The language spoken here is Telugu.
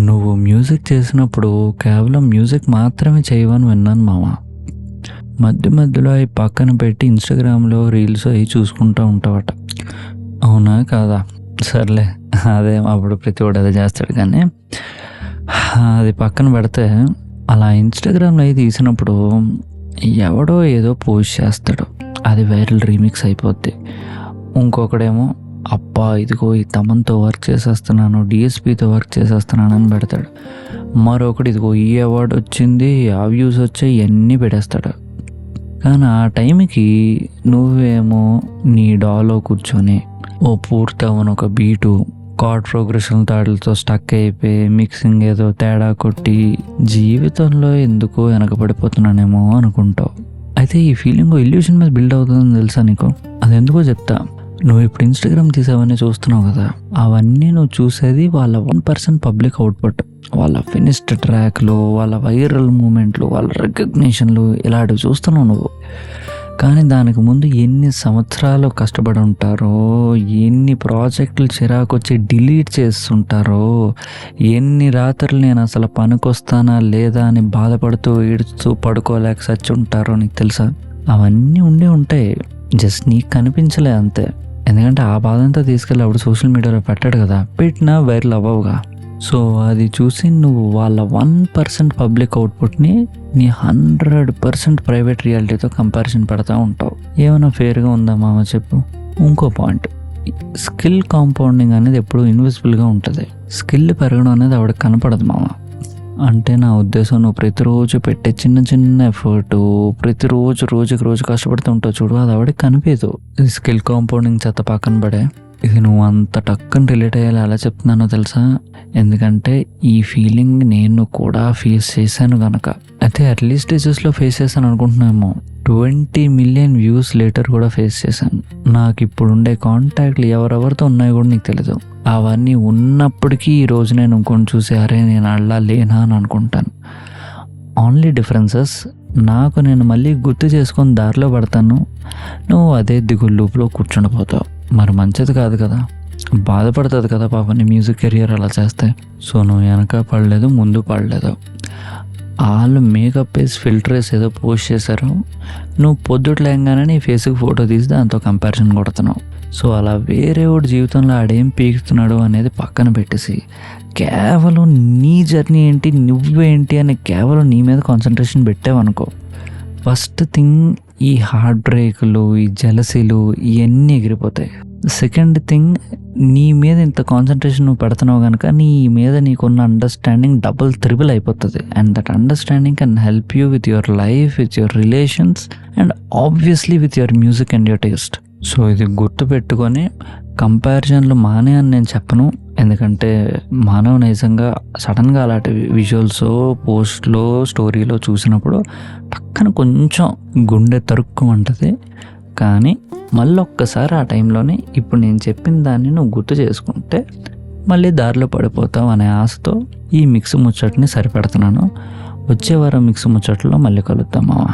నువ్వు మ్యూజిక్ చేసినప్పుడు కేవలం మ్యూజిక్ మాత్రమే చేయవని విన్నాను మామ. మధ్య మధ్యలో అవి పక్కన పెట్టి ఇన్స్టాగ్రామ్లో రీల్స్ అవి చూసుకుంటూ ఉంటావట. అవునా కాదా? సర్లే, అదే అప్పుడు ప్రతి వాడు అదే చేస్తాడు. కానీ అది పక్కన పెడితే అలా ఇన్స్టాగ్రామ్లో అవి తీసినప్పుడు ఎవడో ఏదో పోస్ట్ చేస్తాడు, అది వైరల్ రీమిక్స్ అయిపోద్ది. ఇంకొకడేమో అబ్బా ఇదిగో ఈ తమన్తో వర్క్ చేసేస్తున్నాను, డిఎస్పితో వర్క్ చేసేస్తున్నాను అని పెడతాడు. మరొకటి ఇదిగో ఈ అవార్డు వచ్చింది, ఆ వ్యూస్ వచ్చాయి, ఇవన్నీ పెట్టేస్తాడు. కానీ ఆ టైంకి నువ్వేమో నీ డాలో కూర్చొని ఓ పూర్తవని ఒక బీటు కార్డ్ ప్రోగ్రెషన్ తాడులతో స్టక్ అయిపోయి మిక్సింగ్ ఏదో తేడా కొట్టి జీవితంలో ఎందుకో వెనకబడిపోతున్నానేమో అనుకుంటావు. అయితే ఈ ఫీలింగ్ ఇల్యూషన్ మీద బిల్డ్ అవుతుందని తెలుసా నీకు? అది ఎందుకో చెప్తా. నువ్వు ఇప్పుడు ఇన్స్టాగ్రామ్ తీసేవన్నీ చూస్తున్నావు కదా, అవన్నీ నువ్వు చూసేది వాళ్ళ 1% పబ్లిక్ అవుట్పుట్. వాళ్ళ ఫినిష్డ్ ట్రాక్లు, వాళ్ళ వైరల్ మూమెంట్లు, వాళ్ళ రికగ్నిషన్లు ఇలాంటివి చూస్తున్నావు నువ్వు. కానీ దానికి ముందు ఎన్ని సంవత్సరాలు కష్టపడి ఉంటారో, ఎన్ని ప్రాజెక్టులు చిరాకు వచ్చి డిలీట్ చేస్తుంటారో, ఎన్ని రాత్రులు నేను అసలు పనికొస్తానా లేదా అని బాధపడుతూ ఏడుస్తూ పడుకోలేక సచ్చి ఉంటారో నీకు తెలుసా? అవన్నీ ఉండే ఉంటాయి, జస్ట్ నీకు కనిపించలే అంతే. ఎందుకంటే ఆ బాధ అంతా తీసుకెళ్ళి అప్పుడు సోషల్ మీడియాలో పెట్టాడు కదా, పెట్టినా వైరల్ అవ్వవుగా. సో అది చూసి నువ్వు వాళ్ళ 1% పబ్లిక్ అవుట్పుట్ని నీ 100% ప్రైవేట్ రియాలిటీతో కంపారిజన్ పెడతా ఉంటావు. ఏమైనా ఫేర్గా ఉందా మామ చెప్పు? ఇంకో పాయింట్, స్కిల్ కాంపౌండింగ్ అనేది ఎప్పుడు ఇన్విజిబుల్గా ఉంటుంది. స్కిల్ పెరగడం అనేది ఆవిడకి కనపడదు మామ. అంటే నా ఉద్దేశం, నువ్వు ప్రతిరోజు పెట్టే చిన్న చిన్న ఎఫర్టు, ప్రతిరోజు రోజు కష్టపడుతూ ఉంటావు చూడు, అది ఆవిడకి కనిపించదు. స్కిల్ కాంపౌండింగ్ చెత్త పక్కన పడే, ఇది నువ్వు అంత టక్కని రిలేట్ అయ్యేలా ఎలా చెప్తున్నానో తెలుసా? ఎందుకంటే ఈ ఫీలింగ్ నేను కూడా ఫేస్ చేశాను కనుక. అయితే ఎర్లీ స్టేజెస్లో ఫేస్ చేశాను అనుకుంటున్నామో, 20 మిలియన్ వ్యూస్ లేటర్ కూడా ఫేస్ చేశాను. నాకు ఇప్పుడు ఉండే కాంటాక్ట్లు ఎవరెవరితో ఉన్నాయో కూడా నీకు తెలీదు. అవన్నీ ఉన్నప్పటికీ ఈరోజు నేను ఇంకొని చూసి అరే నేను అలా లేనా అని అనుకుంటాను. ఓన్లీ డిఫరెన్సెస్, నాకు నేను మళ్ళీ గుర్తు చేసుకొని దారిలో పడతాను, నువ్వు అదే దిగుళ్ళూపులో కూర్చుండిపోతావు. మరి మంచిది కాదు కదా, బాధపడుతుంది కదా పాప నీ మ్యూజిక్ కెరియర్ అలా చేస్తే. సో నువ్వు వెనక పడలేదు, ముందు పడలేదు. వాళ్ళు మేకప్ వేసి ఫిల్టర్ వేసి ఏదో పోస్ట్ చేశారు, నువ్వు పొద్దుట లేగానే నీ ఫేస్కి ఫోటో తీసి దాంతో కంపారిజన్ కొడుతున్నావు. సో అలా వేరే వాడి జీవితంలో ఆడేం పీకుతున్నాడు అనేది పక్కన పెట్టేసి కేవలం నీ జర్నీ ఏంటి, నువ్వేంటి అని కేవలం నీ మీద కాన్సన్ట్రేషన్ పెట్టావనుకో, ఫస్ట్ థింగ్ ఈ హార్ట్ బ్రేక్లు, ఈ జలసీలు ఇవన్నీ ఎగిరిపోతాయి. సెకండ్ థింగ్, నీ మీద ఇంత కాన్సన్ట్రేషన్ నువ్వు పెడుతున్నావు కనుక నీ మీద నీకున్న అండర్స్టాండింగ్ డబుల్ త్రిబుల్ అయిపోతుంది. And that understanding can help you with your life, with your relations and obviously with your music and your taste. So ఇది గుర్తుపెట్టుకొని కంపారిజన్లు మానే అని నేను చెప్పను. ఎందుకంటే మానవ నైజంగా సడన్గా అలాంటి విజువల్స్ పోస్ట్లో స్టోరీలో చూసినప్పుడు పక్కన కొంచెం గుండె తరుక్కుమంటుంది. కానీ మళ్ళీ ఒక్కసారి ఆ టైంలోనే ఇప్పుడు నేను చెప్పిన దాన్ని నువ్వు గుర్తు చేసుకుంటే మళ్ళీ దారిలో పడిపోతావు అనే ఆశతో ఈ మిక్స్ ముచ్చట్ని సరిపెడుతున్నాను. వచ్చే వారం మిక్స్ ముచ్చట్లో మళ్ళీ కలుద్దాం మావా.